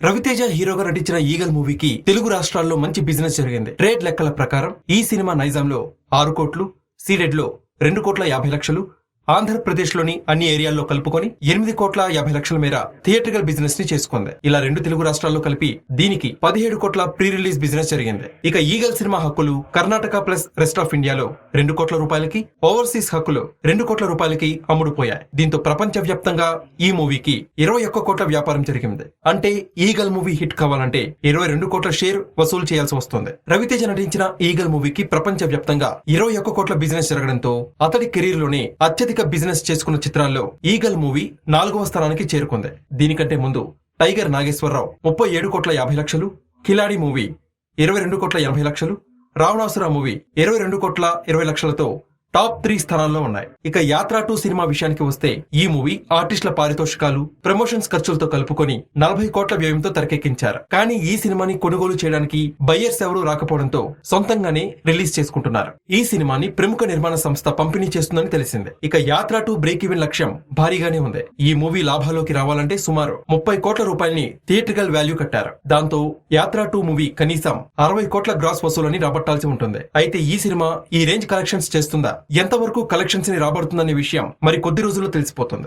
రవితేజ హీరోగా నటించిన ఈగల్ మూవీకి తెలుగు రాష్ట్రాల్లో మంచి బిజినెస్ జరిగింది. ట్రేడ్ లెక్కల ప్రకారం ఈ సినిమా నైజాంలో 6 కోట్లు, సీడెడ్ లో 2,50,00,000, ఆంధ్రప్రదేశ్ లోని అన్ని ఏరియాల్లో కలుపుకొని 8,50,00,000 మేర థియేట్రికల్ బిజినెస్ ని చేసుకుంది. ఇలా 2 తెలుగు రాష్ట్రాల్లో కలిపి దీనికి 17 కోట్ల ప్రీ రిలీజ్ బిజినెస్ జరిగింది. ఇక ఈగల్ సినిమా హక్కులు కర్ణాటక ప్లస్ రెస్ట్ ఆఫ్ ఇండియాలో 2 కోట్ల రూపాయలకి, ఓవర్సీస్ హక్కులు 2 కోట్ల రూపాయలకి అమ్ముడుపోయాయి. దీంతో ప్రపంచ వ్యాప్తంగా ఈ మూవీకి 21 కోట్ల వ్యాపారం జరిగింది. అంటే ఈగల్ మూవీ హిట్ కావాలంటే 22 కోట్ల షేర్ వసూలు చేయాల్సి వస్తుంది. రవితేజ నటించిన ఈగల్ మూవీకి ప్రపంచ వ్యాప్తంగా 21 కోట్ల బిజినెస్ జరగడంతో అతడి కెరీర్ లోనే అత్యధిక బిజినెస్ చేసుకున్న చిత్రాల్లో ఈగల్ మూవీ 4వ స్థానానికి చేరుకుంది. దీనికంటే ముందు Tiger Nageswararao 37,50,00,000, Khiladi movie 22,80,00,000, Ravanasura movie 22,20,00,000తో టాప్ 3 స్థానాల్లో ఉన్నాయి. ఇక యాత్ర 2 సినిమా విషయానికి వస్తే ఈ మూవీ ఆర్టిస్టుల పారితోషికాలు, ప్రమోషన్స్ ఖర్చులతో కలుపుకొని 40 కోట్ల వ్యయంతో తెరకెక్కించారు. కానీ ఈ సినిమాని కొనుగోలు చేయడానికి బయ్యర్స్ ఎవరూ రాకపోవడంతో సొంతంగానే రిలీజ్ చేసుకుంటున్నారు. ఈ సినిమాని ప్రముఖ నిర్మాణ సంస్థ పంపిణీ చేస్తుందని తెలిసింది. ఇక యాత్ర 2 బ్రేక్ ఈవెన్ లక్ష్యం భారీగానే ఉంది. ఈ మూవీ లాభాల్లోకి రావాలంటే సుమారు 30 కోట్ల రూపాయలని థియేట్రికల్ వాల్యూ కట్టారు. దాంతో యాత్ర 2 మూవీ కనీసం 60 కోట్ల గ్రాస్ వసూలని రాబట్టాల్సి ఉంటుంది. అయితే ఈ సినిమా ఈ రేంజ్ కలెక్షన్స్ చేస్తుందా, ఎంతవరకు కలెక్షన్స్ ని రాబడుతుందనే విషయం మరి కొద్ది రోజుల్లో తెలిసిపోతుంది.